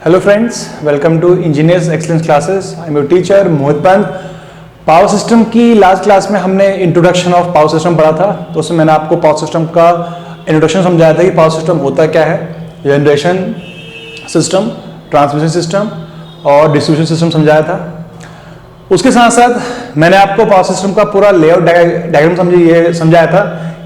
Hello friends, welcome to Engineers Excellence Classes. I am your teacher Mohit Pant. Power system की last class में हमने introduction of power system पढ़ा था, तो उसमें मैंने आपको पावर सिस्टम का इंट्रोडक्शन समझाया था कि पावर सिस्टम होता क्या है, जनरेशन सिस्टम, ट्रांसमिशन सिस्टम और डिस्ट्रीब्यूशन सिस्टम समझाया था। उसके साथ साथ मैंने आपको पावर सिस्टम का पूरा लेआउट डायग्राम ये समझाया था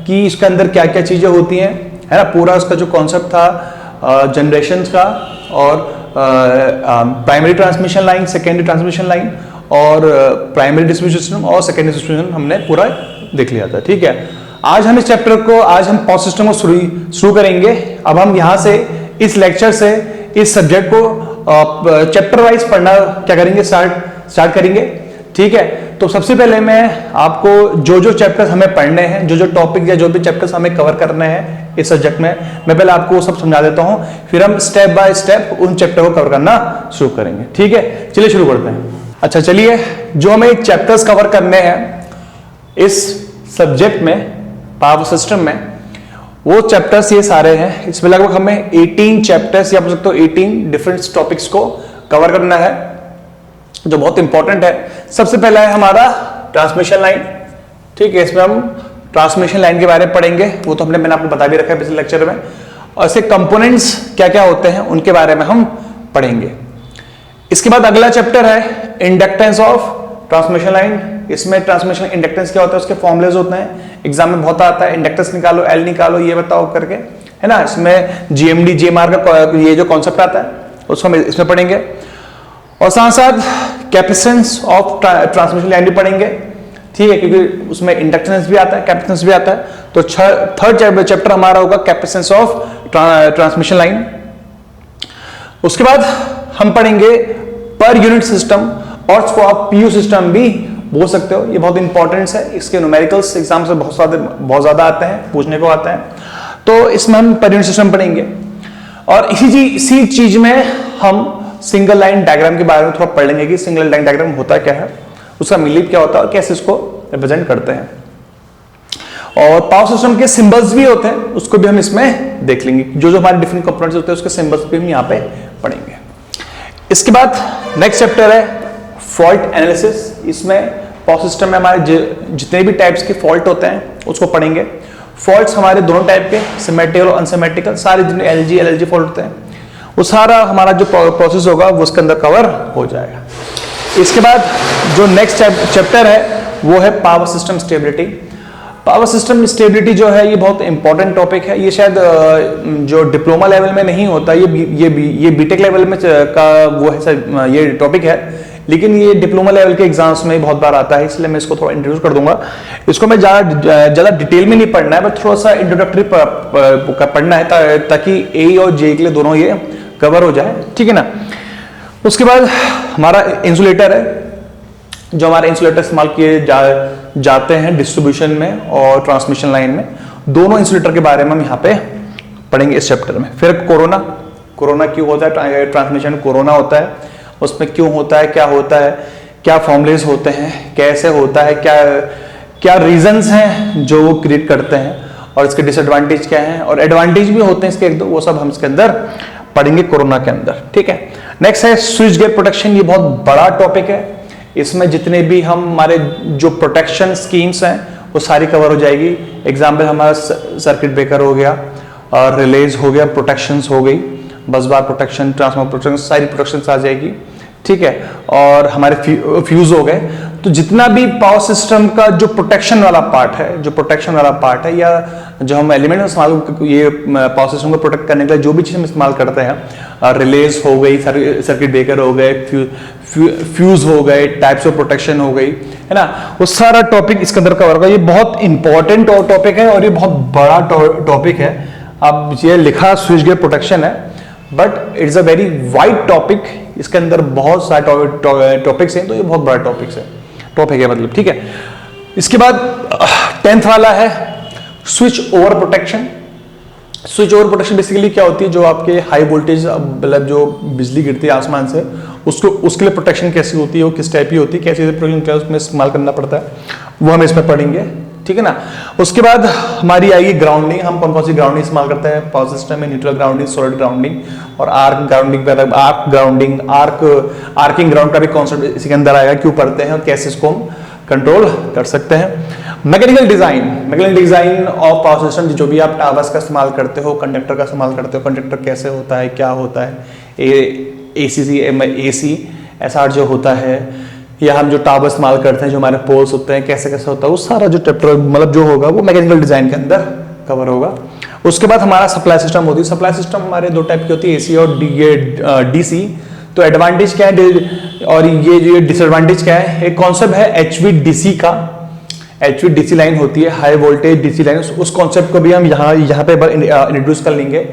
कि इसके अंदर क्या क्या चीज़ें होती हैं, है ना। पूरा उसका जो कॉन्सेप्ट था जनरेशन का और primary transmission line, secondary transmission line और प्राइमरी डिस्ट्रीब्यूशन सिस्टम और सेकेंडरी डिस्ट्रीब्यूशन हमने पूरा देख लिया था। ठीक है, आज हम इस चैप्टर को हम पावर सिस्टम को शुरू करेंगे। अब हम यहाँ से इस लेक्चर से इस सब्जेक्ट को चैप्टर वाइज पढ़ना क्या करेंगे, स्टार्ट करेंगे। ठीक है, तो सबसे पहले मैं आपको जो चैप्टर्स हमें पढ़ने हैं, जो टॉपिक या जो भी चैप्टर्स हमें कवर करने हैं इस सब्जेक्ट में, मैं पहले आपको वो सब समझा देता हूं, फिर हम स्टेप बाय स्टेप उन चैप्टर को कवर करना शुरू करेंगे। ठीक है, चलिए शुरू करते हैं। अच्छा, चलिए, जो हमें चैप्टर्स कवर करने हैं इस सब्जेक्ट में, पावर सिस्टम में, वो चैप्टर्स ये सारे हैं। इसमें लगभग हमें 18 चैप्टर्स या बोल सकते हो 18 डिफरेंट टॉपिक्स को कवर करना है, जो बहुत इंपॉर्टेंट है। सबसे पहला है हमारा ट्रांसमिशन लाइन। ठीक है, इसमें हम ट्रांसमिशन लाइन के बारे में पढ़ेंगे, वो तो मैंने आपको बता भी रखा है पिछले लेक्चर में। और इसके कंपोनेंट्स क्या क्या होते हैं उनके बारे में हम पढ़ेंगे। इसके बाद अगला चैप्टर है इंडक्टेंस ऑफ ट्रांसमिशन लाइन। इसमें ट्रांसमिशन इंडक्टेंस क्या होता है, उसके फॉर्मुलेज होते हैं, एग्जाम में बहुत आता है। इंडक्टेंस निकालो, एल निकालो, ये बताओ करके, है ना। इसमें जीएमडी जीएमआर का ये जो कॉन्सेप्ट आता है उसको हम इसमें पढ़ेंगे। और साथ साथ कैपेसिटेंस ऑफ ट्रांसमिशन लाइन भी पढ़ेंगे। ठीक है, क्योंकि उसमें इंडक्टेंस भी आता है, कैपेसिटेंस भी आता है। तो थर्ड चैप्टर हमारा होगा कैपेसिटेंस ऑफ ट्रांसमिशन लाइन। उसके बाद हम पढ़ेंगे पर यूनिट सिस्टम, और उसको आप पीयू सिस्टम भी बोल सकते हो। ये बहुत इंपॉर्टेंट है, इसके न्यूमेरिकल्स एग्जाम से बहुत ज्यादा आते हैं, पूछने को आते हैं। तो इसमें हम पर यूनिट सिस्टम पढ़ेंगे। और इसी चीज में हम सिंगल लाइन डायग्राम के बारे में थोड़ा पढ़ लेंगे कि सिंगल लाइन डायग्राम होता क्या है, उसका मीनिंग क्या होता है और कैसे इसको रिप्रेजेंट करते हैं। और पावर सिस्टम के सिंबल्स भी होते हैं, उसको भी हम इसमें देख लेंगे। जो हमारे डिफरेंट कंपोनेंट्स होते हैं उसके सिंबल्स भी हम यहाँ पे पढ़ेंगे। इसके बाद नेक्स्ट चैप्टर है फॉल्ट एनालिसिस। इसमें पावर सिस्टम में हमारे जितने भी टाइप्स के फॉल्ट होते हैं उसको पढ़ेंगे। फॉल्ट्स हमारे दोनों टाइप के, सिमेट्रिकल और अनसिमेट्रिकल, सारे जितने एलजी फॉल्ट होते हैं वो सारा हमारा जो प्रोसेस होगा वो उसके अंदर कवर हो जाएगा। इसके बाद जो नेक्स्ट चैप्टर है वो है power system stability. Power system stability जो है ये बहुत इंपॉर्टेंट टॉपिक है। ये शायद जो डिप्लोमा लेवल में नहीं होता, ये बीटेक लेवल में का वो है, ये टॉपिक है, लेकिन ये डिप्लोमा लेवल के एग्जाम्स में बहुत बार आता है, इसलिए मैं इसको थोड़ा इंट्रोड्यूस कर दूंगा। इसको मैं ज़्यादा डिटेल में नहीं पढ़ना है, बस थोड़ा सा इंट्रोडक्टरी पढ़ना है ताकि ए और जे के लिए दोनों ये कवर हो जाए। ठीक है ना। उसके बाद हमारा इंसुलेटर है, जो हमारे इंसुलेटर इस्तेमाल किए जाते हैं डिस्ट्रीब्यूशन में और ट्रांसमिशन लाइन में। दोनों इंसुलेटर के बारे में हम यहाँ पे पढ़ेंगे इस चैप्टर में। फिर कोरोना क्यों होता है, ट्रांसमिशन कोरोना होता है, उसमें क्यों होता है, क्या फॉर्मुलेज होते हैं, कैसे होता है, क्या रीजंस हैं जो वो क्रिएट करते हैं, और इसके डिसएडवांटेज क्या हैं, और एडवांटेज भी होते हैं इसके एक दो, वो सब हम इसके अंदर पढ़ेंगे कोरोना के अंदर। ठीक है। नेक्स्ट है स्विच गेट प्रोटेक्शन। ये बहुत बड़ा टॉपिक है, इसमें जितने भी हमारे जो प्रोटेक्शन स्कीम्स हैं वो सारी कवर हो जाएगी। एग्जाम्पल हमारा सर्किट ब्रेकर हो गया, और रिलेज हो गया, प्रोटेक्शंस हो गई, बस बार प्रोटेक्शन, ट्रांसफार्मर प्रोटेक्शन, सारी प्रोटेक्शंस आ जाएगी। ठीक है, और हमारे फ्यूज हो गए। तो जितना भी पावर सिस्टम का जो प्रोटेक्शन वाला पार्ट है, या जो हम एलिमेंट इस्तेमाल ये पावर सिस्टम को प्रोटेक्ट करने के लिए जो भी चीज़ हम इस्तेमाल करते हैं, रिलेज हो गई, सर्किट ब्रेकर हो गए, फ्यूज हो गए, टाइप्स ऑफ प्रोटेक्शन हो गई, है ना, वो सारा टॉपिक इसके अंदर कवर होगा। ये बहुत इंपॉर्टेंट टॉपिक है और ये बहुत बड़ा टॉपिक है। अब ये लिखा स्विच गेट प्रोटेक्शन है, but it's a very wide topic. इसके अंदर बहुत सारे टॉपिक्स हैं, तो ये बहुत बड़ा टॉपिक है मतलब। ठीक है। इसके बाद 10th वाला है switch over protection. Switch over protection basically क्या होती है, जो आपके हाई वोल्टेज मतलब जो बिजली गिरती है आसमान से, उसके लिए प्रोटेक्शन कैसी होती है, वो किस टाइप की होती है, कैसे प्रोटेक्शन उसमें इस्तेमाल करना पड़ता है, वो हम इसमें पढ़ेंगे। ठीक है ना। उसके बाद हमारी आएगी ग्राउंडिंग। हम कौन कौन सी ग्राउंडिंग इस्तेमाल करते हैं पावर सिस्टम में? न्यूट्रल ग्राउंडिंग, सॉलिड ग्राउंडिंग और arc grounding. Arc grounding, arcing ground का भी कॉन्सेप्ट इसी के अंदर आएगा, क्यों पढ़ते हैं और कैसे इसको हम कंट्रोल कर सकते हैं। Mechanical design of power system, जो भी आप टावर्स का इस्तेमाल करते हो, कंडक्टर का इस्तेमाल करते हो, कंडक्टर कैसे होता है, क्या होता है, AC SR जो होता है, या हम जो टावर इस्तेमाल करते हैं, जो हमारे पोल्स होते हैं, कैसे कैसे होता है, वो सारा जो चैप्टर मतलब जो होगा वो मैकेनिकल डिजाइन के अंदर कवर होगा। उसके बाद हमारा सप्लाई सिस्टम होती है। सप्लाई सिस्टम हमारे दो टाइप की होती है, AC और DC। तो एडवांटेज क्या है और ये डिसएडवांटेज क्या है? एक कॉन्सेप्ट है HVDC का। HVDC लाइन होती है, हाई वोल्टेज DC लाइन। उस कॉन्सेप्ट को भी हम यहाँ पे इंट्रोड्यूस कर लेंगे।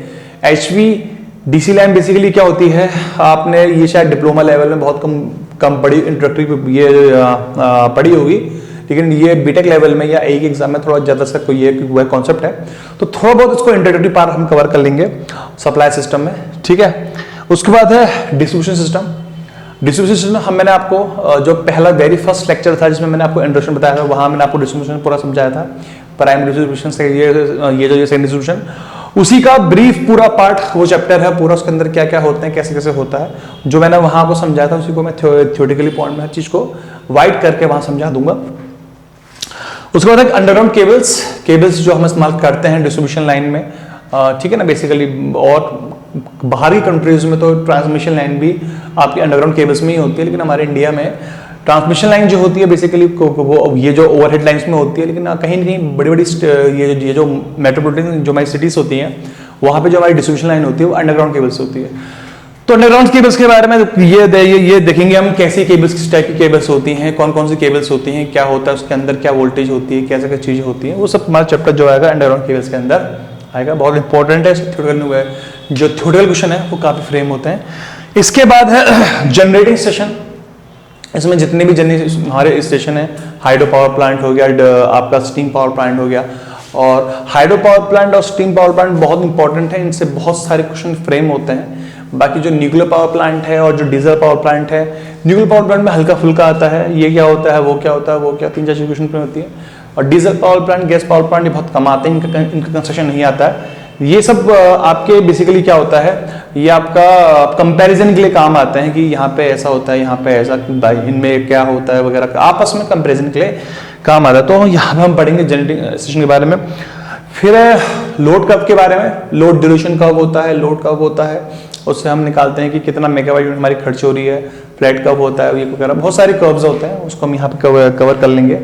HVDC लाइन बेसिकली क्या होती है? आपने ये शायद डिप्लोमा लेवल में बहुत कम पढ़ी, इंट्रोडक्टरी ये पढ़ी होगी, लेकिन ये बीटेक लेवल में या एक एग्जाम में थोड़ा ज्यादा सा कोई ये कॉन्सेप्ट है, तो थोड़ा बहुत इसको इंट्रोडक्टरी पार्ट हम कवर कर लेंगे सप्लाई सिस्टम में, ठीक है। उसके बाद है डिस्ट्रीब्यूशन सिस्टम। डिस्ट्रीब्यूशन सिस्टम मैंने आपको जो पहला वेरी फर्स्ट लेक्चर था जिसमें मैंने आपको इंट्रोडक्शन बताया था, वहां मैंने आपको डिस्ट्रीब्यूशन पूरा समझाया था, प्राइमरी डिस्ट्रीब्यूशन से ये जो सेकेंडरी डिस्ट्रीब्यूशन, उसी का ब्रीफ पूरा पार्ट वो चैप्टर है पूरा, उसके अंदर क्या क्या होते हैं, कैसे कैसे होता है, जो मैंने वहां को समझाया था उसी को मैं थ्योरेटिकली पॉइंट में हर चीज को वाइड करके वहां समझा दूंगा। उसके बाद अंडरग्राउंड केबल्स जो हम इस्तेमाल करते हैं डिस्ट्रीब्यूशन लाइन में, ठीक है ना बेसिकली। और बाहरी कंट्रीज में तो ट्रांसमिशन लाइन भी आपकी अंडरग्राउंड केबल्स में ही होती है, लेकिन हमारे इंडिया में ट्रांसमिशन लाइन जो होती है बेसिकली वो ये जो ओवरहेड लाइंस में होती है, लेकिन कहीं ना कहीं बड़ी बड़ी ये जो मेट्रोपॉलिटन जो हमारी सिटीज होती हैं वहाँ पे जो हमारी डिस्ट्रीब्यूशन लाइन होती है वो अंडरग्राउंड केबल्स होती है। तो अंडरग्राउंड केबल्स के बारे में ये देखेंगे हम, कैसी केबल्स, किस टाइप की केबल्स होती हैं, कौन कौन सी केबल्स होती हैं, क्या होता है उसके अंदर, क्या वोल्टेज होती है, कैसे कैसे चीज़ें होती हैं, वो सब हमारा चैप्टर जो आएगा अंडरग्राउंड केबल्स के अंदर आएगा। बहुत इंपॉर्टेंट है, जो थ्योरेटिकल क्वेश्चन है वो काफ़ी फ्रेम होते हैं। इसके बाद है जनरेटिंग स्टेशन। इसमें जितने भी हमारे स्टेशन है, हाइड्रो पावर प्लांट हो गया, आपका स्टीम पावर प्लांट हो गया, और हाइड्रो पावर प्लांट और स्टीम पावर प्लांट बहुत इंपॉर्टेंट है, इनसे बहुत सारे क्वेश्चन फ्रेम होते हैं। बाकी जो न्यूक्लियर पावर प्लांट है और जो डीजल पावर प्लांट है, न्यूक्लियर पावर प्लांट में हल्का फुल्का आता है, ये क्या होता है, वो क्या होता है, वो क्या, 3-4 क्वेश्चन में होती है। और diesel power plant, gas power plant ये बहुत कम आते हैं, इनका कंस्ट्रक्शन नहीं आता है। ये सब आपके बेसिकली क्या होता है, ये आपका कंपैरिजन के लिए काम आते हैं कि यहाँ पे ऐसा होता है, यहाँ पे ऐसा, इनमें क्या होता है वगैरह, आपस में कंपैरिजन के लिए काम आता है। तो यहाँ पे हम पढ़ेंगे जनरेटिंग स्टेशन के बारे में। फिर लोड कर्व के बारे में, लोड ड्यूरेशन कर्व होता है, लोड कर्व होता है, उससे हम निकालते हैं कि कितना मेगावाट यूनिट हमारी खर्च हो रही है, फ्लैट कर्व होता है, ये वगैरह बहुत सारे कर्व्स होते हैं, उसको हम यहाँ पे कवर कर लेंगे,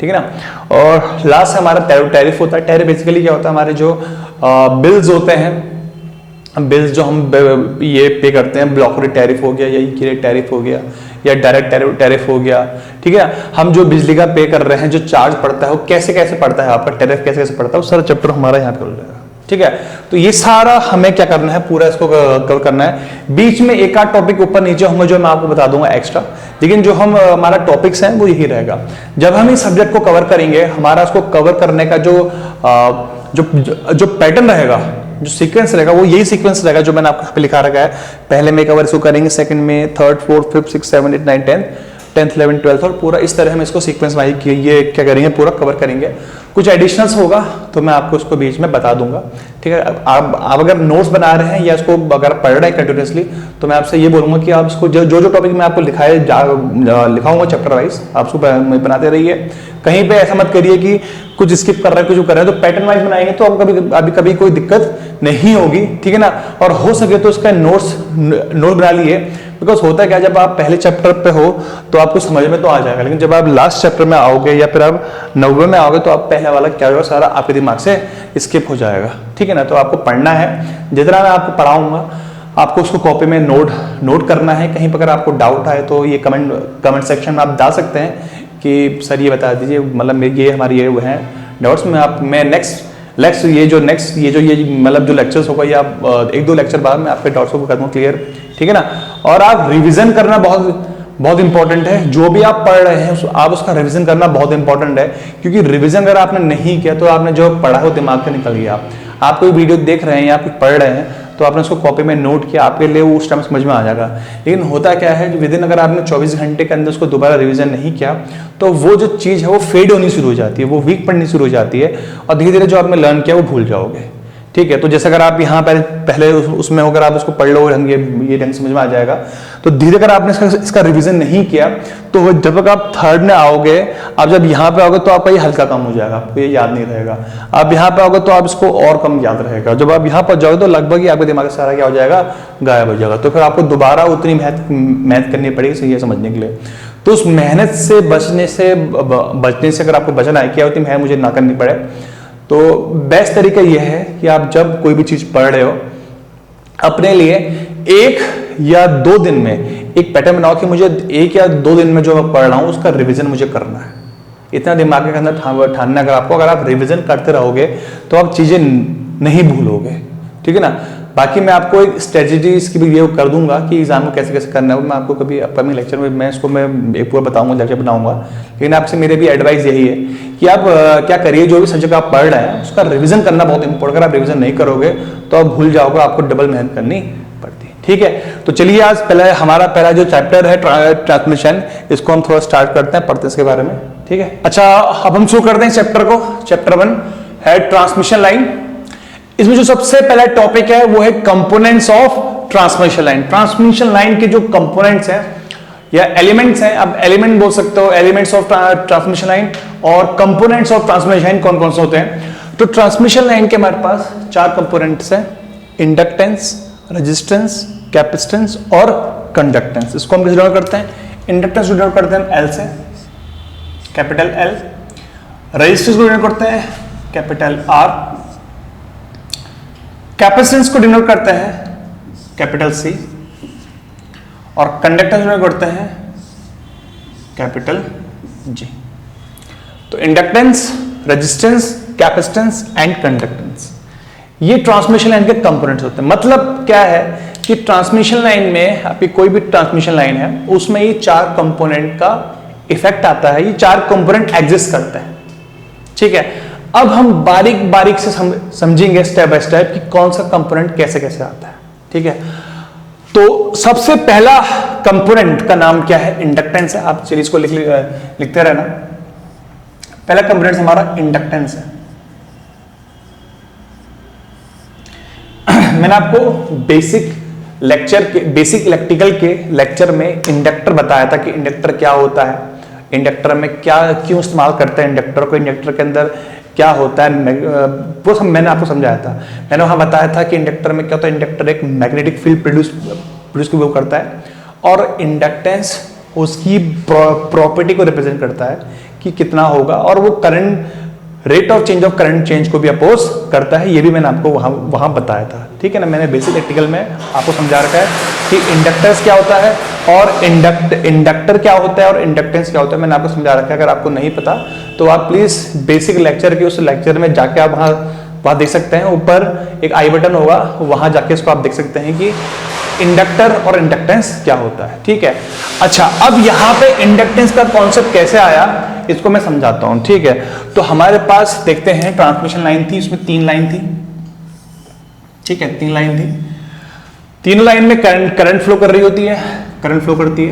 ठीक है ना। और लास्ट हमारा टैरिफ होता है। टैरिफ बेसिकली क्या होता है, हमारे जो बिल्स होते हैं, बिल्स जो हम ये पे करते हैं, ब्लॉक रेट टैरिफ हो गया या ई रेट टैरिफ हो गया या डायरेक्ट टैरिफ हो गया, ठीक है। हम जो बिजली का पे कर रहे हैं, जो चार्ज पड़ता है वो कैसे कैसे पड़ता है, आपका टैरिफ कैसे कैसे पड़ता है, वो सारा चैप्टर हमारा यहाँ पे हो जाएगा, ठीक है। तो ये सारा हमें क्या करना है, पूरा इसको कवर करना है। बीच में एक आध टॉपिक ऊपर नीचे होंगे जो मैं आपको बता दूंगा एक्स्ट्रा, लेकिन जो हमारा टॉपिक्स हैं वो यही रहेगा। जब हम इस सब्जेक्ट को कवर करेंगे, हमारा उसको कवर करने का जो पैटर्न रहेगा, जो सीक्वेंस रहेगा, वो यही सीक्वेंस रहेगा जो मैंने आपको यहाँ पे लिखा रखा है। पहले में कवर इसको करेंगे, सेकंड में, third, fourth, fifth, six, 7, 8, 9, 10th, 11th, 12th, और पूरा इस तरह हम इसको सीक्वेंस वाइज ये क्या करेंगे, पूरा कवर करेंगे। कुछ एडिशनल्स होगा तो मैं आपको इसको बीच में बता दूंगा, ठीक है। आप अगर नोट्स बना रहे हैं या इसको अगर पढ़ रहे हैं कंटिन्यूसली, तो मैं आपसे ये बोलूंगा कि आप इसको जो टॉपिक मैं आपको लिखाऊंगा चैप्टर वाइज, आप उसको बनाते रहिए। कहीं पे ऐसा मत करिए कि कुछ स्किप कर रहे हैं, कुछ कर रहे हैं। तो पैटर्न वाइज बनाएंगे तो आपको कभी कोई दिक्कत नहीं होगी, ठीक है ना। और हो सके तो इसका नोट बना लिए, बिकॉज होता है क्या, जब आप पहले चैप्टर पे हो तो आपको समझ में तो आ जाएगा, लेकिन जब आप लास्ट चैप्टर में आओगे या फिर आप 90 में आओगे तो आप पहले वाला क्या होगा, सारा आपके दिमाग से स्किप हो जाएगा, ठीक है ना। तो आपको पढ़ना है, जितना मैं आपको पढ़ाऊंगा आपको उसको कॉपी में नोट करना है। कहीं पर अगर आपको डाउट आए तो ये कमेंट सेक्शन में आप डाल सकते हैं कि सर ये बता दीजिए, मतलब ये हमारी ये वो है डाउट्स में। मैं नेक्स्ट मतलब जो लेक्चर्स होगा या 1-2 लेक्चर बाद में आपके डाउट्स को कर दूँ क्लियर, ठीक है ना। और आप रिवीजन करना बहुत इंपॉर्टेंट है। जो भी आप पढ़ रहे हैं आप उसका रिवीजन करना बहुत इंपॉर्टेंट है, क्योंकि रिवीजन अगर आपने नहीं किया तो आपने जो पढ़ा है वो दिमाग से निकल गया। आप कोई वीडियो देख रहे हैं या कुछ पढ़ रहे हैं तो आपने उसको कॉपी में नोट किया, आपके लिए वो उस टाइम समझ में आ जाएगा। लेकिन होता क्या है, विद इन अगर आपने 24 घंटे के अंदर उसको दोबारा रिवीजन नहीं किया तो वो जो चीज़ है वो फेड होनी शुरू हो जाती है, वो वीक पड़नी शुरू हो जाती है और धीरे धीरे जो आपने लर्न किया वो भूल जाओगे। ठीक है, तो जैसे अगर आप यहाँ पहले उसमें अगर आप उसको पढ़ लो ये ढंग समझ में आ जाएगा, तो धीरे अगर आपने इसका रिवीजन नहीं किया तो जब तक आप थर्ड में आओगे, आप जब यहाँ पे आओगे तो आपका ये हल्का कम हो जाएगा, आपको ये याद नहीं रहेगा। आप यहाँ पे आओगे तो आप इसको और कम याद रहेगा। जब आप यहाँ पर जाओगे तो लगभग ही आपके दिमाग से सारा क्या हो जाएगा, गायब हो जाएगा। तो फिर आपको दोबारा उतनी मेहनत करनी पड़ेगी सही समझने के लिए। तो उस मेहनत से बचने से अगर आपको बचना है, क्या उतनी मेहनत मुझे ना करनी पड़े, तो बेस्ट तरीका यह है कि आप जब कोई भी चीज पढ़ रहे हो अपने लिए 1 या 2 दिन में एक पैटर्न बनाओ कि मुझे 1 या 2 दिन में जो मैं पढ़ रहा हूं उसका रिवीजन मुझे करना है। इतना दिमाग के अंदर ठानना अगर आपको, अगर आप रिवीजन करते रहोगे तो आप चीजें नहीं भूलोगे। ठीक है ना। बाकी मैं आपको एक स्ट्रेटेजी इसकी भी ये कर दूंगा कि एग्जाम को कैसे कैसे करना है, मैं आपको कभी अपकमिंग लेक्चर में मैं एक पूरा बताऊंगा, लेक्चर बनाऊंगा। लेकिन आपसे मेरे भी एडवाइस यही है कि आप क्या करिए, जो भी सब्जेक्ट आप पढ़ रहे हैं उसका रिवीजन करना बहुत इंपॉर्टेंट। अगर आप रिवीजन नहीं करोगे तो आप भूल जाओगे, आपको डबल मेहनत करनी पड़ती है। ठीक है, तो चलिए आज हमारा पहला जो चैप्टर है ट्रांसमिशन, इसको हम थोड़ा स्टार्ट करते हैं, पढ़ते हैं इसके बारे में। ठीक है, अच्छा अब हम शुरू करते हैं चैप्टर को। चैप्टर 1 है ट्रांसमिशन लाइन। इसमें जो सबसे पहला टॉपिक है वो है components of transmission line. Transmission line के जो कंपोनेंट्स हैं या एलिमेंट्स हैं, अब एलिमेंट बोल सकते हो, एलिमेंट्स ऑफ ट्रांसमिशन लाइन, और कंपोनेंट्स ऑफ ट्रांसमिशन लाइन कौन कौन से होते हैं। तो ट्रांसमिशन लाइन के हमारे पास 4 कंपोनेंट्स हैं, इंडक्टेंस, रेजिस्टेंस, कैपेसिटेंस और कंडक्टेंस। इसको हम डिनोट करते हैं, इंडक्टेंस को डिनोट करते हैं एल से, कैपिटल एल। रेजिस्टेंस को डिनोट करते हैं कैपिटल आर, कैपेसिटेंस को डिनोट करते हैं कैपिटल सी, और कंडक्टेंस डिनोट करते हैं कैपिटल जी। तो inductance, resistance, capacitance and conductance, ये ट्रांसमिशन लाइन के कंपोनेंट्स होते हैं। मतलब क्या है कि ट्रांसमिशन लाइन में, आपकी कोई भी ट्रांसमिशन लाइन है उसमें ये 4 कंपोनेंट का इफेक्ट आता है, ये 4 कंपोनेंट एग्जिस्ट करते हैं। ठीक है, अब हम बारीक बारीक से समझेंगे स्टेप बाय स्टेप कि कौन सा कंपोनेंट कैसे कैसे आता है। ठीक है, तो सबसे पहला कंपोनेंट का नाम क्या है, इंडक्टेंस है। आप चलिए इसको लिखते रहना। पहला कंपोनेंट हमारा इंडक्टेंस है। मैंने आपको बेसिक इलेक्ट्रिकल के लेक्चर में इंडक्टर बताया था कि इंडक्टर क्या होता है, इंडक्टर में क्या क्यों इस्तेमाल करते हैं इंडक्टर को, इंडक्टर के अंदर क्या होता है, वो सब मैंने आपको समझाया था। मैंने वहां बताया था कि इंडक्टर में क्या होता है, इंडक्टर एक मैग्नेटिक फील्ड प्रोड्यूस को करता है, और इंडक्टेंस उसकी प्रॉपर्टी को रिप्रेजेंट करता है कि कितना होगा, और वो current, rate of change of current change को भी अपोज करता है। ये भी मैंने आपको वहां बताया था। ठीक है ना, मैंने बेसिक इलेक्ट्रिकल में आपको समझा रखा है कि इंडक्टर्स क्या होता है और इंडक्टर क्या होता है और इंडक्टेंस क्या होता है, मैंने आपको समझा रखा है। अगर आपको नहीं पता तो आप प्लीज बेसिक लेक्चर के उस लेक्चर में जाके आप वहां देख सकते हैं, ऊपर एक आई बटन होगा, वहां जाके इसको आप देख सकते हैं कि इंडक्टर और इंडक्टेंस क्या होता है। ठीक है, अच्छा अब यहाँ पे इंडक्टेंस का कॉन्सेप्ट कैसे आया इसको मैं समझाता हूं। ठीक है, तो हमारे पास देखते हैं ट्रांसमिशन लाइन थी, उसमें 3 लाइन थी। ठीक है, 3 लाइन थी, तीनों लाइन में करंट फ्लो कर रही होती है, करंट फ्लो करती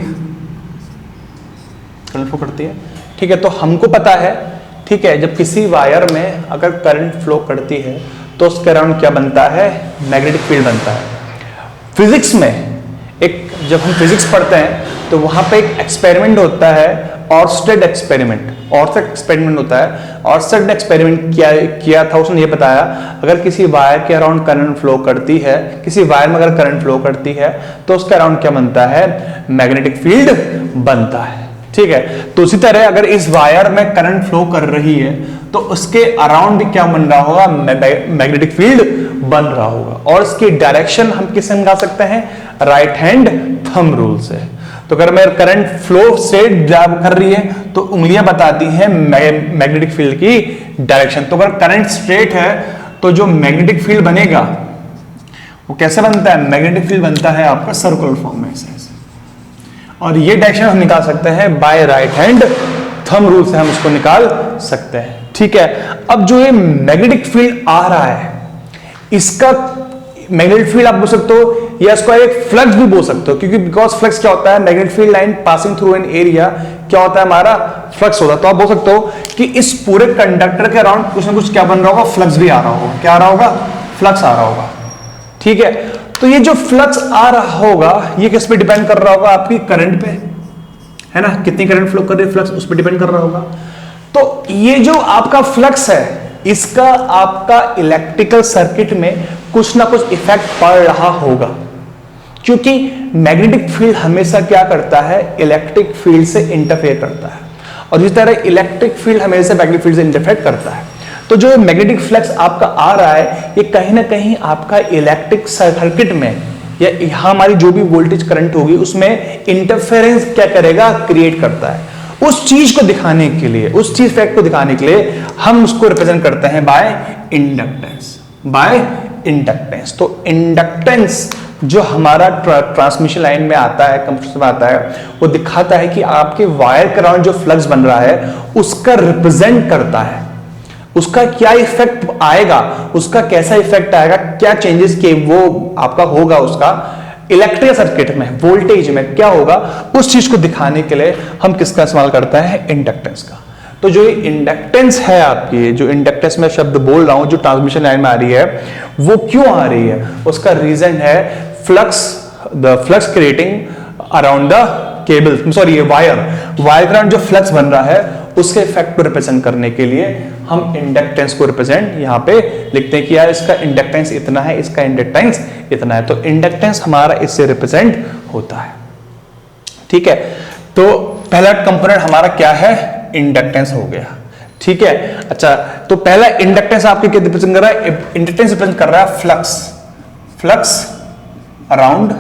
है। ठीक है, तो हमको पता है, ठीक है, जब किसी वायर में अगर करंट फ्लो करती है तो उसके अराउंड क्या बनता है, मैग्नेटिक फील्ड बनता है। फिजिक्स में जब हम फिजिक्स पढ़ते हैं तो वहां पे एक एक्सपेरिमेंट होता है, ऑर्स्टेड एक्सपेरिमेंट होता है। ऑर्स्टेड एक्सपेरिमेंट किया था, उसने ये बताया अगर किसी वायर के अराउंड करंट फ्लो करती है, किसी वायर में अगर करंट फ्लो करती है तो उसके अराउंड क्या बनता है, मैग्नेटिक फील्ड बनता है। ठीक है, तो उसी तरह अगर इस वायर में करंट फ्लो कर रही है तो उसके अराउंड भी क्या बन रहा होगा, मैग्नेटिक फील्ड बन रहा होगा। और इसकी डायरेक्शन हम किससे निकाल सकते हैं, राइट हैंड थंब रूल से। तो अगर मैं करंट फ्लो से जब कर रही है तो उंगलियां बताती हैं मैग्नेटिक फील्ड की डायरेक्शन। तो अगर करंट स्ट्रेट है तो जो मैग्नेटिक फील्ड बनेगा वो कैसे बनता है, मैग्नेटिक फील्ड बनता है आपका सर्कुलर फॉर्म में ऐसे। और ये डायरेक्शन हम निकाल सकते हैं by right hand thumb rule से, हम इसको निकाल सकते हैं। ठीक है, अब जो ये मैग्नेटिक फील्ड आ रहा है इसका मैग्नेटिक फील्ड आप बोल सकते हो, या इसको एक फ्लक्स भी बोल सकते हो, क्योंकि बिकॉज फ्लक्स क्या होता है, magnetic field line passing through an area क्या होता है, हमारा फ्लक्स होता है। तो आप बोल सकते हो कि इस पूरे कंडक्टर के अराउंड कुछ ना कुछ क्या बन रहा होगा, फ्लक्स भी आ रहा होगा। क्या आ रहा होगा, फ्लक्स आ रहा होगा। ठीक है, तो ये जो फ्लक्स आ रहा होगा ये किस पे डिपेंड कर रहा होगा, आपकी करंट पे, है ना, कितनी करंट फ्लो कर रही है फ्लक्स उस पर डिपेंड कर रहा होगा। तो ये जो आपका फ्लक्स है इसका आपका इलेक्ट्रिकल सर्किट में कुछ ना कुछ इफेक्ट पड़ रहा होगा, क्योंकि मैग्नेटिक फील्ड हमेशा क्या करता है, इलेक्ट्रिक फील्ड से इंटरफेयर करता है, और इस तरह इलेक्ट्रिक फील्ड हमेशा मैग्नेटिक फील्ड से इंटरफेयर करता है। तो जो मैग्नेटिक फ्लक्स आपका आ रहा है ये कहीं ना कहीं आपका इलेक्ट्रिक सर्किट में या यहां हमारी जो भी वोल्टेज करंट होगी उसमें इंटरफेरेंस क्या करेगा, क्रिएट करता है। उस चीज को दिखाने के लिए, उस चीज फैक्ट को दिखाने के लिए हम उसको रिप्रेजेंट करते हैं बाय इंडक्टेंस, बाय इंडक्टेंस। तो इंडक्टेंस जो हमारा ट्रांसमिशन लाइन में आता है, कंप्यूटर में आता है, वो दिखाता है कि आपके वायर के अराउंड जो फ्लक्स बन रहा है उसका रिप्रेजेंट करता है, उसका क्या इफेक्ट आएगा, उसका कैसा इफेक्ट आएगा, क्या चेंजेस के वो आपका होगा उसका इलेक्ट्रिकल सर्किट में, वोल्टेज में क्या होगा, उस चीज को दिखाने के लिए हम किसका इस्तेमाल करते हैं, इंडक्टेंस का। तो जो इंडक्टेंस है आपकी, जो इंडक्टेंस में शब्द बोल रहा हूं जो ट्रांसमिशन लाइन में आ रही है वो क्यों आ रही है, उसका रीजन है flux, the flux creating around the cable, sorry wire के अराउंड जो फ्लक्स बन रहा है उसके इफेक्ट को रिप्रेजेंट करने के लिए हम इंडक्टेंस को रिप्रेजेंट यहां पे लिखते हैं कि यार इसका इंडक्टेंस इतना है, इसका इंडक्टेंस इतना है। तो इंडक्टेंस हमारा इससे रिप्रेजेंट होता है। ठीक है, तो पहला कंपोनेंट हमारा क्या है, इंडक्टेंस हो गया। ठीक है, अच्छा, तो पहला इंडक्टेंस आपके क्या रिप्रेजेंट कर रहा है, इंडक्टेंस रिप्रेजेंट कर रहा है फ्लक्स, फ्लक्स अराउंड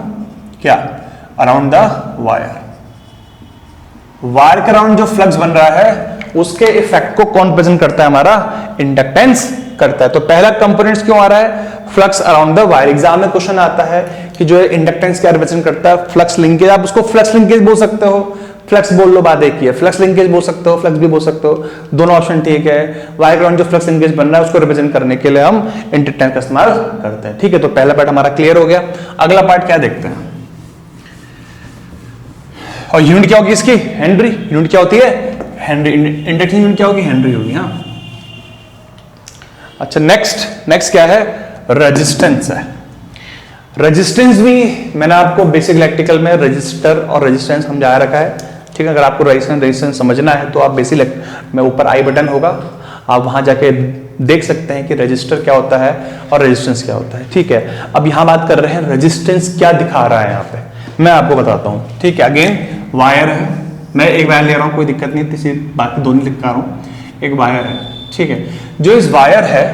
क्या, अराउंड द वायर, वायर के अराउंड जो फ्लक्स बन रहा है उसके इफेक्ट को कौन प्रेजेंट करता है, हमारा इंडक्टेंस करता है। तो पहला कंपोनेंट्स क्यों आ रहा है, flux around the wire. Exam में क्वेश्चन आता है कि जो है इंडक्टेंस क्या रिप्रेजेंट करता है, फ्लक्स लिंकेज। आप उसको फ्लक्स लिंकेज बोल सकते हो, फ्लक्स बोल लो, बात एक ही है, फ्लक्स लिंकेज बोल सकते हो, फ्लक्स भी बोल सकते हो, दोनों ऑप्शन ठीक है। वायर के अराउंड जो फ्लक्स लिंकेज बन रहा है उसको रिप्रेजेंट करने के लिए हम इंडक्टेंस का इस्तेमाल करते हैं। ठीक है, तो पहला पार्ट हमारा क्लियर हो गया। अगला पार्ट क्या देखते हैं, और यूनिट क्या होगी इसकी, हेनरी। यूनिट क्या होती है, हेनरी। इंडक्शन यूनिट क्या होगी, हेनरी होगी। हाँ, अच्छा, नेक्स्ट क्या है, रेजिस्टेंस है। रेजिस्टेंस भी मैंने आपको बेसिक इलेक्ट्रिकल में रजिस्टर और रेजिस्टेंस समझाया रखा है। ठीक है, अगर आपको रेजिस्टेंस समझना है तो आप बेसिक में ऊपर आई बटन होगा, आप वहां जाके देख सकते हैं कि रेजिस्टर क्या होता है और रेजिस्टेंस क्या होता है। ठीक है, अब यहां बात कर रहे हैं रेजिस्टेंस क्या दिखा रहा है, यहाँ पे मैं आपको बताता हूं। ठीक है, अगेन वायर है, मैं एक वायर ले रहा हूं, कोई दिक्कत नहीं, तीसरी बाकी दोनों लिख रहा हूं। एक वायर है, ठीक है, जो इस वायर है,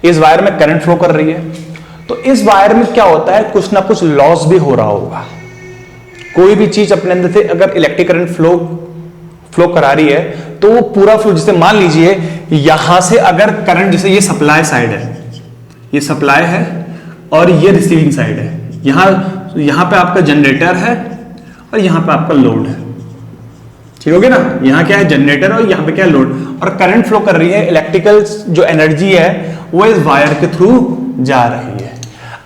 इस वायर में करंट फ्लो कर रही है, तो इस वायर में क्या होता है, कुछ ना कुछ लॉस भी हो रहा होगा। कोई भी चीज अपने अंदर से अगर इलेक्ट्रिक करंट फ्लो करा रही है तो वो पूरा फ्लो, जैसे मान लीजिए यहां से अगर करंट, जैसे ये सप्लाई साइड है, ये सप्लाई है और ये रिसीविंग साइड है, यहां पे आपका जनरेटर है और यहां पे आपका लोड है। ठीक हो गया ना, यहां क्या है, जनरेटर, और यहां पे क्या है, लोड, और करंट फ्लो कर रही है, इलेक्ट्रिकल जो एनर्जी है वो इस वायर के थ्रू जा रही है।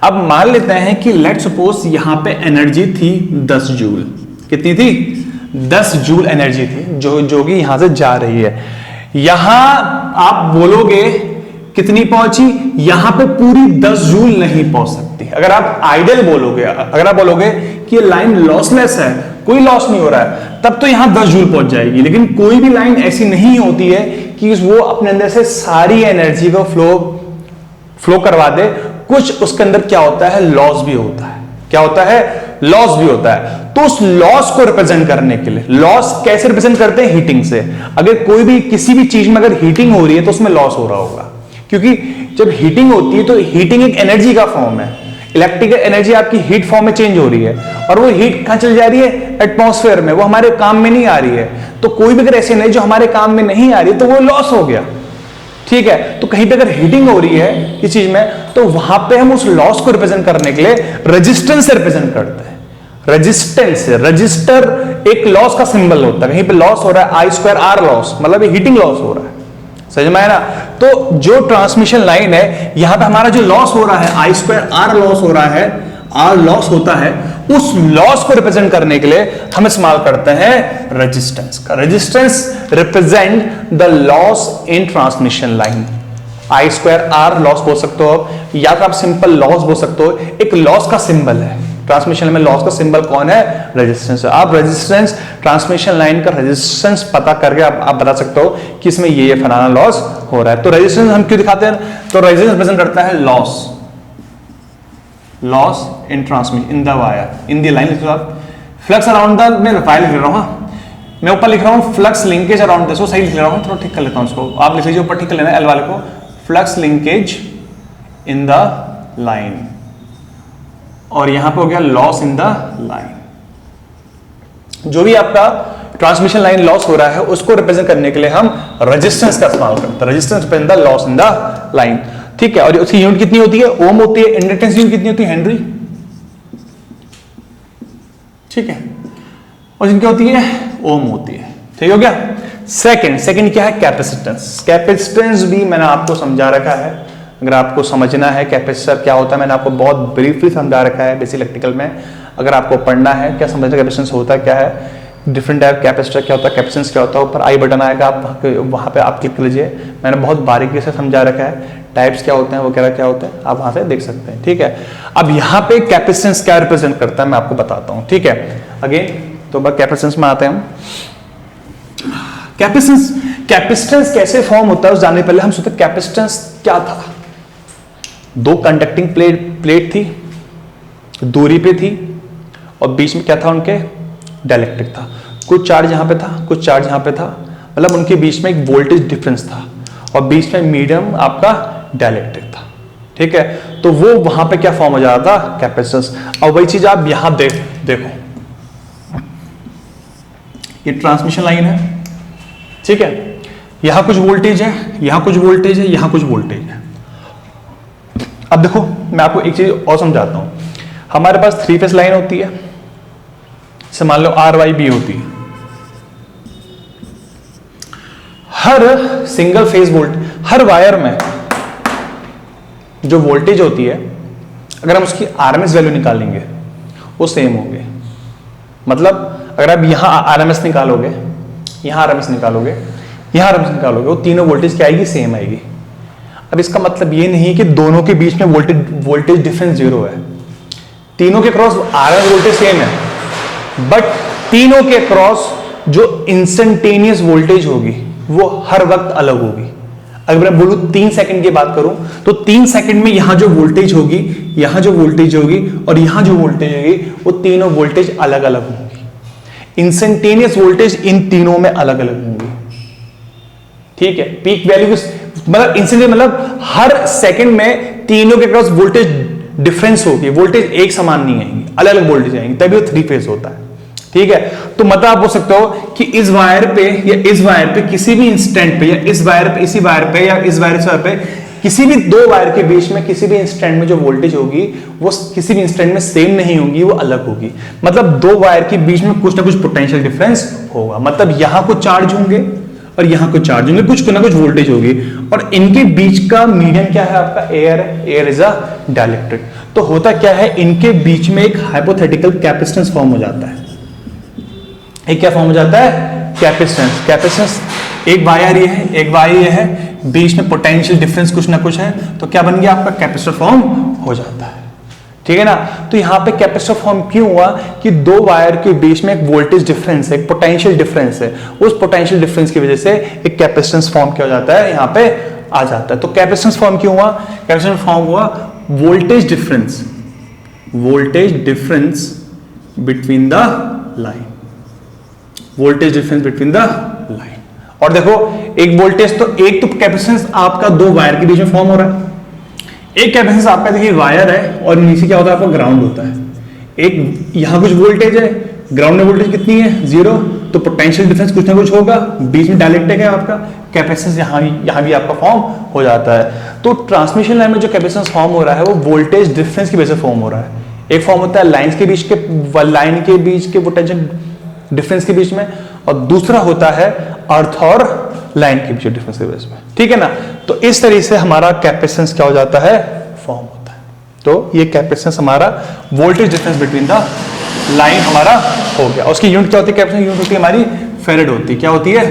अब मान लेते हैं कि लेट सपोज यहां पे एनर्जी थी 10 जूल, कितनी थी, 10 जूल एनर्जी थी जो कि यहां से जा रही है। यहां आप बोलोगे कितनी पहुंची, यहां पे पूरी 10 जूल नहीं पहुंच सकती। अगर आप आइडियल बोलोगे, अगर आप बोलोगे कि ये लाइन लॉसलेस है, कोई लॉस नहीं हो रहा है, तब तो यहां 10 जूल पहुंच जाएगी। लेकिन कोई भी लाइन ऐसी नहीं होती है कि वो अपने अंदर से सारी एनर्जी को फ्लो करवा दे। कुछ उसके अंदर क्या होता है, लॉस भी होता है। क्या होता है, लॉस भी होता है। तो उस लॉस को रिप्रेजेंट करने के लिए, लॉस कैसे रिप्रेजेंट करते हैं, हीटिंग से। अगर कोई भी किसी भी चीज में अगर हीटिंग हो रही है तो उसमें लॉस हो रहा होगा, क्योंकि जब हीटिंग होती है तो हीटिंग एक एनर्जी का फॉर्म है। इलेक्ट्रिकल एनर्जी आपकी हीट फॉर्म में चेंज हो रही है, और वो हीट कहां चली जा रही है, एटमॉस्फेयर में, वो हमारे काम में नहीं आ रही है। तो कोई भी अगर ऐसी एनर्जी जो हमारे काम में नहीं आ रही है तो वो लॉस हो गया। ठीक है, तो कहीं पे अगर हीटिंग हो रही है किसी चीज में, तो वहां पे हम उस लॉस को रिप्रेजेंट करने के लिए रेजिस्टेंस से रिप्रेजेंट करते हैं। रेजिस्टेंस, रजिस्टर एक लॉस का सिंबल होता है। कहीं पे लॉस हो रहा है, I² R लॉस, मतलब हीटिंग लॉस हो रहा है। समझ में आया ना? तो जो ट्रांसमिशन लाइन है, यहां पे हमारा जो लॉस हो रहा है आई स्क्वायर आर लॉस हो रहा है, आर लॉस होता है, उस लॉस को रिप्रेजेंट करने के लिए हम इस्तेमाल करते हैं रेजिस्टेंस का। Resistance represent the loss in transmission line. I square R loss बोल सकते हो आप, या तो आप सिंपल लॉस बोल सकते हो। एक लॉस का सिंबल है ट्रांसमिशन में, लॉस का सिंबल कौन है? रेजिस्टेंस। आप रेजिस्टेंस, ट्रांसमिशन लाइन का रेजिस्टेंस पता करके आप बता सकते हो कि इसमें ये फलाना लॉस हो रहा है। तो रेजिस्टेंस हम क्यों दिखाते हैं? तो रेजिस्टेंस रिप्रेजेंट करता है loss, loss in transmission in the wire, in the line. Flux around the, मैं वायर लिख रहा हूं, मैं ऊपर लिख रहा हूं फ्लक्स लिंकेज अराउंड दिस, सही लिख रहा हूं, थोड़ा ठीक कर लेता हूं इसको। आप लिख लीजिए ऊपर, ठीक कर लेना एल वाले को, flux linkage in the line, और यहां पे हो गया लॉस इन द लाइन। जो भी आपका ट्रांसमिशन लाइन लॉस हो रहा है उसको रिप्रेजेंट करने के लिए हम रेजिस्टेंस का इस्तेमाल करते हैं। Resistance represent the loss in the line, ठीक है। और उसकी यूनिट कितनी होती है? ओम होती है। इंडक्टेंस यूनिट कितनी होती है? हेनरी, ठीक है। और जिनकी होती है ओम होती है, ठीक हो गया। सेकंड क्या है? कैपेसिटेंस। कैपेसिटेंस भी मैंने आपको समझा रखा है, अगर आपको समझना है कैपेसिटर क्या होता है, मैंने आपको बहुत ब्रीफली समझा रखा है बेसिक इलेक्ट्रिकल में। अगर आपको पढ़ना है क्या समझना कैपेसिटेंस होता क्या है, डिफरेंट टाइप कैपेसिटर क्या होता है, कैपेसिटेंस क्या होता है, ऊपर आई बटन आएगा, आप वहां पे आप क्लिक कीजिए। मैंने बहुत बारीकी से समझा रखा है, टाइप्स क्या होते हैं, वगैरह क्या होते हैं, आप वहां से देख सकते हैं, ठीक है। अब यहाँ पे कैपेसिटेंस क्या रिप्रेजेंट करता है मैं आपको बताता हूँ, ठीक है। अगेन तो कैपेसिटेंस में आते हैं हम। कैपेसिटेंस कैसे फॉर्म होता है उस जानने पहले हम सोचते हैं कैपेसिटेंस क्या था। दो कंडक्टिंग प्लेट थी, दूरी पे थी, और बीच में क्या था? उनके डाइलेक्ट्रिक था। कुछ चार्ज यहां पे था, कुछ चार्ज यहां पे था, मतलब उनके बीच में एक वोल्टेज डिफरेंस था, और बीच में मीडियम आपका डाइलेक्ट्रिक था, ठीक है। तो वो वहां पे क्या फॉर्म हो जाता था? कैपेसिटेंस। और वही चीज आप यहां देखो, ये ट्रांसमिशन लाइन है, ठीक है। यहां कुछ वोल्टेज है, यहां कुछ वोल्टेज है, यहां कुछ वोल्टेज है। अब देखो मैं आपको एक चीज और समझाता हूं। हमारे पास 3 फेज लाइन होती है, जैसे मान लो RYB होती है। हर सिंगल फेज वोल्ट, हर वायर में जो वोल्टेज होती है, अगर हम उसकी RMS वैल्यू निकालेंगे वो सेम होगी। मतलब अगर आप यहां RMS निकालोगे, यहां RMS निकालोगे, यहां RMS निकालोगे, वो तीनों वोल्टेज क्या आएगी? सेम आएगी। अब इसका मतलब ये नहीं कि दोनों के बीच में वोल्टेज डिफरेंस 0 है। तीनों के क्रॉस RMS वोल्टेज सेम है, बट तीनों के क्रॉस जो इंस्टेंटेनियस वोल्टेज होगी वो हर वक्त अलग होगी। अगर मैं बोलूं 3 सेकंड की बात करूं तो 3 सेकंड में यहां जो वोल्टेज होगी, यहां जो वोल्टेज होगी, और यहां जो वोल्टेज होगी, वो तीनों वोल्टेज अलग अलग होंगी। इंस्टेंटेनियस वोल्टेज इन तीनों में अलग अलग होंगी, ठीक है। पीक वैल्यू मतलब इंस्टेंटेनियस मतलब हर सेकंड में तीनों के क्रॉस वोल्टेज डिफरेंस होगी, वोल्टेज एक समान नहीं आएंगी, अलग अलग वोल्टेज आएंगी, तभी वो 3 फेज होता है, ठीक है। तो मतलब आप बोल सकते हो कि इस वायर पे या इस वायर पे किसी भी इंस्टेंट पे, या इस वायर पे, इसी वायर पे, या इस वायर पे, किसी भी दो वायर के बीच में किसी भी इंस्टेंट में जो वोल्टेज होगी वो किसी भी इंस्टेंट में सेम नहीं होगी, वो अलग होगी। मतलब दो वायर के बीच में कुछ ना कुछ पोटेंशियल डिफरेंस होगा। मतलब यहां कुछ चार्ज होंगे और यहां कुछ चार्ज होंगे, कुछ ना कुछ वोल्टेज होगी, और इनके बीच का मीडियम क्या है? आपका एयर है। Air is a dielectric. तो होता क्या है, इनके बीच में एक हाइपोथेटिकल कैपेसिटेंस फॉर्म हो जाता है। एक क्या फॉर्म हो जाता है? कैपेसिटेंस। कैपेसिटेंस एक वायर ये है, एक वायर ये है, बीच में पोटेंशियल डिफरेंस कुछ ना कुछ है, तो क्या बन गया? आपका कैपेसिटर फॉर्म हो जाता है, ठीक है ना। तो यहां पे कैपेसिटर फॉर्म क्यों हुआ? कि दो वायर के बीच में एक वोल्टेज डिफरेंस है, एक पोटेंशियल डिफरेंस है, उस पोटेंशियल डिफरेंस की वजह से एक कैपेसिटेंस फॉर्म क्या हो जाता है? यहां पे आ जाता है। तो कैपेसिटेंस फॉर्म क्यों हुआ? कैपेसिटेंस फॉर्म हुआ voltage difference, voltage difference between the line, voltage difference between the line. और देखो एक वोल्टेज तो एक तो कैपेसिटेंस आपका दो वायर के बीच में फॉर्म हो रहा है, एक कैपेसिटेंस आपका देखिए वायर है और नीचे क्या होता है? आपका ग्राउंड होता है। एक यहां कुछ वोल्टेज है, ग्राउंड में वोल्टेज कितनी है? 0, तो पोटेंशियल डिफरेंस कुछ ना कुछ होगा, बीच में डाइलेक्ट्रिक है आपका, कैपेसिटेंस यहां भी आपका फॉर्म हो जाता है। तो ट्रांसमिशन लाइन में जो कैपेसिटेंस फॉर्म हो रहा है वो वोल्टेज डिफरेंस की वजह से फॉर्म हो रहा है। एक फॉर्म होता है लाइन के बीच के पोटेंशियल डिफरेंस के बीच में, और दूसरा होता है अर्थ और लाइन के बीच डिफरेंस के बेस में, ठीक है ना। तो इस तरीके से हमारा कैपेसिटेंस क्या हो जाता है, फॉर्म होता है। तो ये कैपेसिटेंस हमारा voltage difference between the line हमारा हो गया। उसकी यूनिट क्या होती है, कैपेसिटेंस यूनिट होती है हमारी फेरेड होती है। क्या होती है,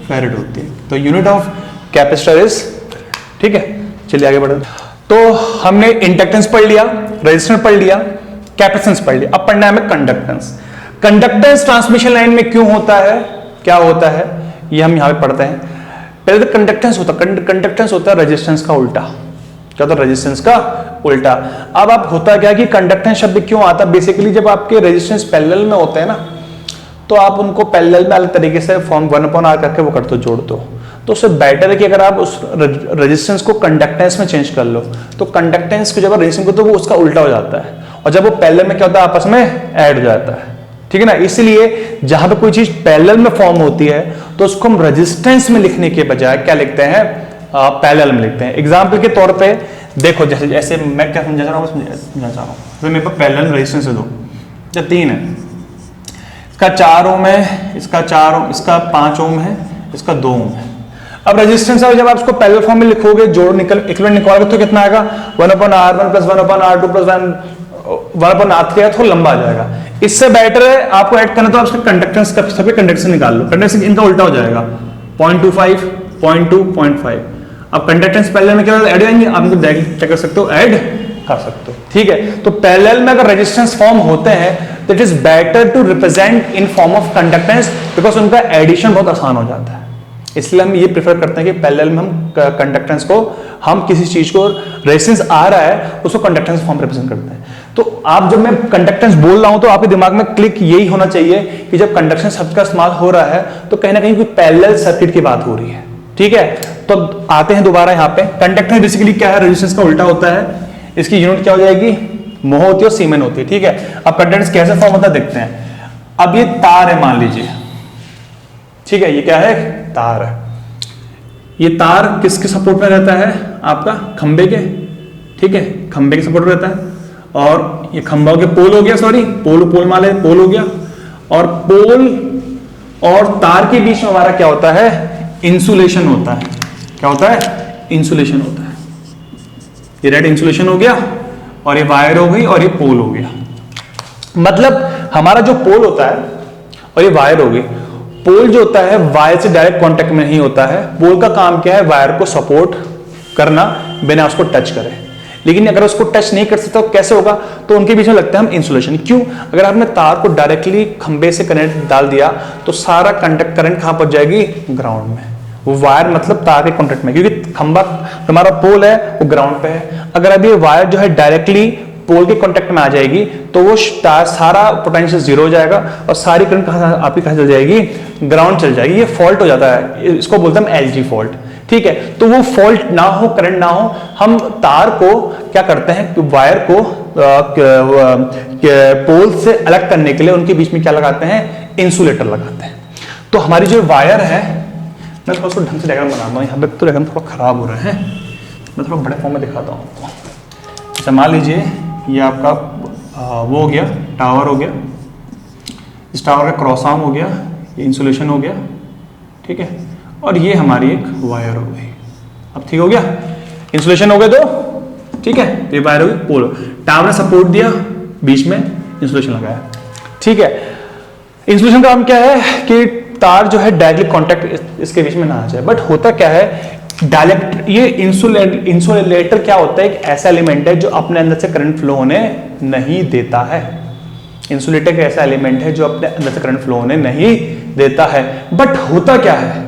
फेरेड होती है। तो यूनिट ऑफ कैपेसिटर इज, ठीक है। चलिए आगे बढ़ते। तो हमने इंडक्टेंस पढ़ लिया, रेजिस्टेंस पढ़ लिया, कैपेसिटेंस पढ़ लिया। अब पढ़ना है हमें कंडक्टेंस। कंडक्टेंस ट्रांसमिशन लाइन में क्यों होता है, क्या होता है, ये हम यहां पे पढ़ते हैं। पहले तो कंडक्टेंस होता है रेजिस्टेंस का उल्टा। क्या होता है, रेजिस्टेंस का उल्टा। अब आप होता क्या कि कंडक्टेंस शब्द क्यों आता है, बेसिकली जब आपके रेजिस्टेंस पैरेलल में होते हैं ना, तो आप उनको पैरेलल में अलग तरीके से फॉर्म 1/r करके वो कर दो, जोड़ दो। तो उससे बेटर है कि अगर आप उस रेजिस्टेंस को कंडक्टेंस में चेंज कर लो, तो कंडक्टेंस को जब आप रेजिस्टेंस को तो वो उसका उल्टा हो जाता है, और जब वो पैरेलल में क्या होता है, आपस में ऐड हो जाता है, ठीक है ना। इसलिए जहां पे कोई चीज पैरेलल में फॉर्म होती है तो उसको हम रेजिस्टेंस में लिखने के बजाय क्या लिखते हैं, पैरेलल में लिखते हैं। एग्जाम्पल के तौर पे देखो, जैसे मैं क्या समझा रहा हूँ, तो मेरे पास पैरेलल रेजिस्टेंस है दो, या 3 है, इसका 4 ओम है, इसका 4 ओम, इसका 5 ओम है, इसका 2 ओम है। अब रेजिस्टेंस जब आप इसको पैरेलल फॉर्म में लिखोगे, जोड़ इक्विवेलेंट निकालोगे तो कितना आएगा, 1/r1 + 1/r2 + 1/r3 तो लंबा आ जाएगा। इससे बेटर है आपको ऐड करना, तो आप कंडक्टेंस का सभी कंडक्टेंस निकाल लो, कंडक्टेंस इनका उल्टा हो जाएगा, 0.25, 0.2, 0.5। अब कंडक्टेंस पैरेलल में क्या ऐड हो जाएंगे, आप इनको डायरेक्टली क्या कर सकते हो, ऐड कर सकते हो, ठीक है। तो पैरेलल में अगर रेजिस्टेंस फॉर्म होते हैं तो it is better to represent in form of conductance, because उनका एडिशन बहुत आसान हो जाता है। इसलिए हम ये प्रेफर करते हैं कि पैरेलल में हम कंडक्टेंस को, हम किसी चीज को रेजिस्टेंस आ रहा है उसको कंडक्टेंस फॉर्म रिप्रेजेंट करते हैं। तो आप जब मैं कंडक्टेंस बोल रहा हूं तो आपके दिमाग में क्लिक यही होना चाहिए कि जब कंडक्शन शब्द का इस्तेमाल हो रहा है तो कहीं ना कहीं कोई पैरेलल सर्किट की बात हो रही है, ठीक है। तो आते हैं दोबारा यहाँ पे, कंडक्टेंस बेसिकली क्या है, रेजिस्टेंस का उल्टा होता है। इसकी यूनिट क्या हो जाएगी, मोह होती है और सीमेन होती है, ठीक है। अब कंडक्टेंस कैसे फॉर्म होता है देखते हैं। अब ये तार है मान लीजिए, ठीक है, ये क्या है, तार है। ये तार किसके सपोर्ट में रहता है, आपका खंबे के, ठीक है, खंबे के सपोर्ट में रहता है। और ये खंबा के पोल हो गया, सॉरी पोल माले पोल हो गया। और पोल और तार के बीच में हमारा क्या होता है, इंसुलेशन होता है। क्या होता है, इंसुलेशन होता है। ये रेड इंसुलेशन हो गया, और ये वायर हो गई, और ये पोल हो गया। मतलब हमारा जो पोल होता है और ये वायर हो गई, पोल जो होता है वायर से डायरेक्ट कांटेक्ट में नहीं होता है। पोल का काम क्या है, वायर को सपोर्ट करना बिना उसको टच करे। लेकिन अगर उसको टच नहीं कर सकता तो कैसे होगा, तो उनके बीच में लगता है हम इंसुलेशन। क्यों, अगर आपने तार को डायरेक्टली खंबे से कनेक्ट डाल दिया तो सारा कंडक्ट करंट कहां पहुंच जाएगी, ग्राउंड में। वो वायर मतलब तार के कॉन्टेक्ट में, क्योंकि खंबा हमारा पोल है वो ग्राउंड पे है। अगर अभी वायर जो है डायरेक्टली पोल के कांटेक्ट में आ जाएगी तो वो सारा पोटेंशियल जीरो हो जाएगा और सारी करंट आपकी कहां चल जाएगी, ग्राउंड चल जाएगी। ये फॉल्ट हो जाता है, इसको बोलते हैं एलजी फॉल्ट, ठीक है। तो वो फॉल्ट ना हो, करंट ना हो, हम तार को क्या करते हैं, वायर को पोल से अलग करने के लिए उनके बीच में क्या लगाते हैं, इंसुलेटर लगाते हैं। तो हमारी जो वायर है, मैं थोड़ा सा ढंग से डायग्राम बनाता हूँ, यहाँ पे तो डायग्राम थोड़ा खराब हो रहा है, मैं थोड़ा बड़े फॉर्म में दिखाता हूँ आपको। जैसे मान लीजिए ये आपका वो हो गया, टावर हो गया, इस टावर का क्रॉस आर्म हो गया, ये इंसुलेशन हो गया, ठीक है, और ये हमारी एक वायर हो गई। अब ठीक हो गया, इंसुलेशन हो गया तो ठीक है, ये वायर हो गई, पोल, टावर ने सपोर्ट दिया, बीच में इंसुलेशन लगाया, ठीक है। इंसुलेशन का काम क्या है कि तार जो है डायरेक्टली कांटेक्ट इसके बीच में ना आ जाए। बट होता क्या है, डायरेक्ट ये इंसुलेटर क्या होता है, एक ऐसा एलिमेंट है जो अपने अंदर से करंट फ्लो होने नहीं देता है। इंसुलेटर एक ऐसा एलिमेंट है जो अपने अंदर से करंट फ्लो होने नहीं देता है। बट होता क्या है,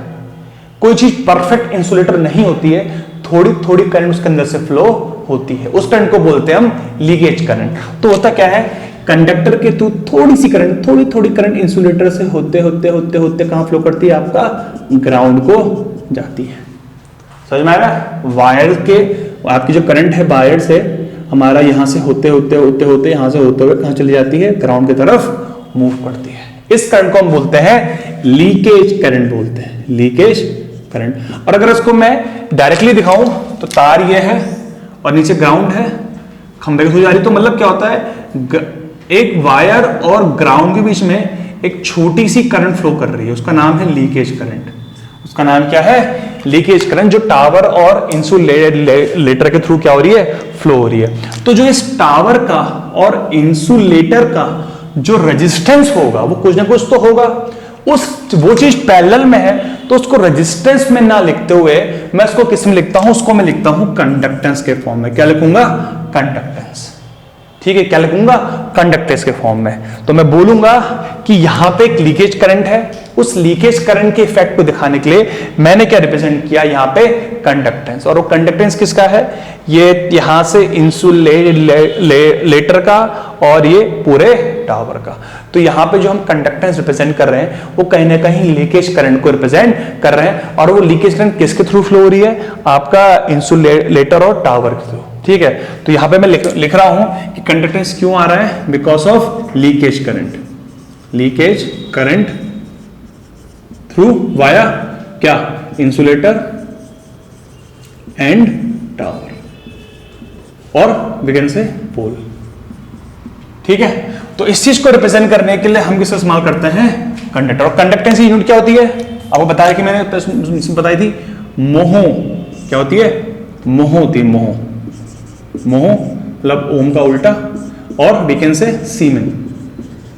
कोई चीज परफेक्ट इंसुलेटर नहीं होती है, थोड़ी थोड़ी करंट उसके अंदर से फ्लो होती है, उस करंट को बोलते हैं हम लीकेज करंट। तो होता क्या है, कंडक्टर के थ्रू थोड़ी सी करंट, थोड़ी थोड़ी करंट इंसुलेटर से होते होते होते होते कहां फ्लो करती है, आपका ग्राउंड को जाती है। समझ में आया, वायर के आपकी जो करंट है वायर से हमारा यहां से होते होते होते होते यहां से होते हुए कहां चली जाती है, ग्राउंड की तरफ मूव करती है। इस करंट को हम बोलते हैं लीकेज करंट बोलते हैं, लीकेज करंट। और अगर इसको मैं डायरेक्टली दिखाऊं तो तार ये है और नीचे ग्राउंड है, खंबे के थ्रू जा रही, तो मतलब क्या होता है, एक वायर और ग्राउंड के बीच में एक छोटी सी करंट फ्लो कर रही है, उसका नाम है लीकेज करंट। उसका नाम क्या है? लीकेज करंट, जो टावर और इंसुलेटर के थ्रू क्या हो रही है? फ्लो हो रही है। तो जो इस टावर का और इंसुलेटर का जो रेजिस्टेंस होगा वो कुछ ना कुछ तो होगा। वो चीज पैरेलल में है तो उसको रेजिस्टेंस में ना लिखते हुए मैं उसको किस में लिखता हूं? उसको मैं लिखता हूं कंडक्टेंस के फॉर्म में। क्या लिखूंगा? कंडक्टेंस। ठीक है, क्या लिखूंगा? कंडक्टेंस के फॉर्म में। तो मैं बोलूंगा कि यहां पे एक लीकेज करंट है, उस लीकेज करंट के इफेक्ट को दिखाने के लिए मैंने क्या रिप्रेजेंट किया? यहां पे कंडक्टेंस। और वो कंडक्टेंस किसका है? ये यहां से इंसुलेटर का और ये पूरे टावर का। तो यहां पे जो हम कंडक्टेंस रिप्रेजेंट कर रहे हैं वो कहीं ना कहीं लीकेज करंट को रिप्रेजेंट कर रहे हैं। और वो लीकेज करंट किसके थ्रू फ्लो हो रही है? आपका इंसुलेटर और टावर के थ्रू। ठीक है, तो यहां पे मैं लिख रहा हूं कि कंडक्टेंस क्यों आ रहा है? Because of leakage current. Leakage current through via क्या? इंसुलेटर एंड टावर और वी कैन से पोल। ठीक है, तो इस चीज को रिप्रेजेंट करने के लिए हम किसका इस्तेमाल करते हैं? कंडक्टर। और कंडक्टेंस की यूनिट क्या होती है? आपको बताया कि मैंने बताई थी, मोह। क्या होती है? मोह होती है। मोह मतलब ओम का उल्टा। और वी कैन से सीमेन।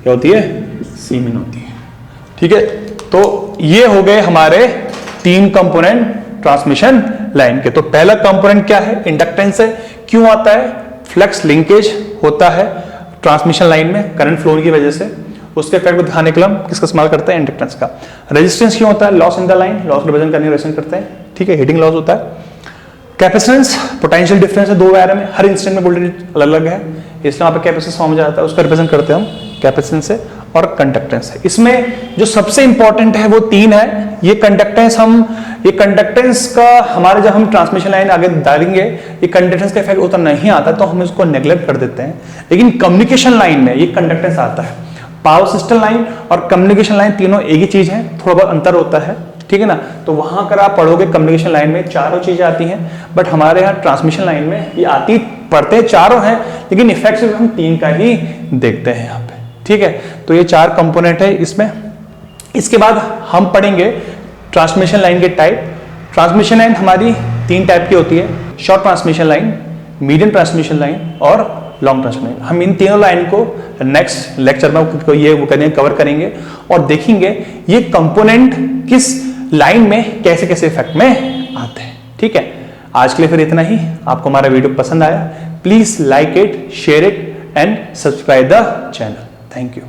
क्या होती है? सीमेन होती है। ठीक है, तो ये हो गए हमारे 3 कंपोनेंट ट्रांसमिशन लाइन के। तो पहला कंपोनेंट क्या है? इंडक्टेंस है। क्यों आता है? फ्लक्स लिंकेज होता है ट्रांसमिशन लाइन में करंट फ्लो की वजह से। उसके इफेक्ट को दिखाने के लिए हम किसका इस्तेमाल करते हैं? इंडक्टेंस का। रेजिस्टेंस क्यों होता है? Loss in the line. Loss represent करने रेजिस्टेंस करते हैं। ठीक है, हीटिंग लॉस होता है। कैपेसिटेंस, पोटेंशियल डिफरेंस है दो वायर में, हर इंस्टेंट में वोल्टेज अलग अलग है, इसलिए वहां पे कैपेसिटेंस फॉर्म हो जाता है, उसका रिप्रेजेंट करते हैं हम कैपेसिटेंस से। और कंडक्टेंस है। इसमें जो सबसे इंपॉर्टेंट है वो 3 है। ये कंडक्टेंस का हमारे जब हम ट्रांसमिशन लाइन आगे डालेंगे, ये कंडक्टेंस का इफेक्ट उतना नहीं आता तो हम इसको नेग्लेक्ट कर देते हैं। लेकिन कम्युनिकेशन लाइन में ये कंडक्टेंस आता है। पावर सिस्टम लाइन और कम्युनिकेशन लाइन तीनों एक ही चीज है, थोड़ा बहुत अंतर होता है। ठीक है ना, तो वहां अगर आप पढ़ोगे कम्युनिकेशन लाइन में चारों चीजें आती हैं, बट हमारे यहाँ ट्रांसमिशन लाइन में ये पढ़ते चारों हैं, लेकिन इफेक्ट सिर्फ हम 3 का ही देखते हैं यहाँ पे। ठीक है, तो ये 4 कंपोनेंट है इसमें। इसके बाद हम पढ़ेंगे ट्रांसमिशन लाइन के टाइप। ट्रांसमिशन लाइन हमारी 3 टाइप की होती है, short transmission line, medium transmission line और लॉन्ग ट्रांसमिशन लाइन। हम इन तीनों लाइन को नेक्स्ट लेक्चर में ये कवर करेंगे और देखेंगे ये कंपोनेंट किस लाइन में कैसे कैसे इफेक्ट में आते हैं। ठीक है, आज के लिए फिर इतना ही। आपको हमारा वीडियो पसंद आया, please like it, share it and subscribe the channel. Thank you.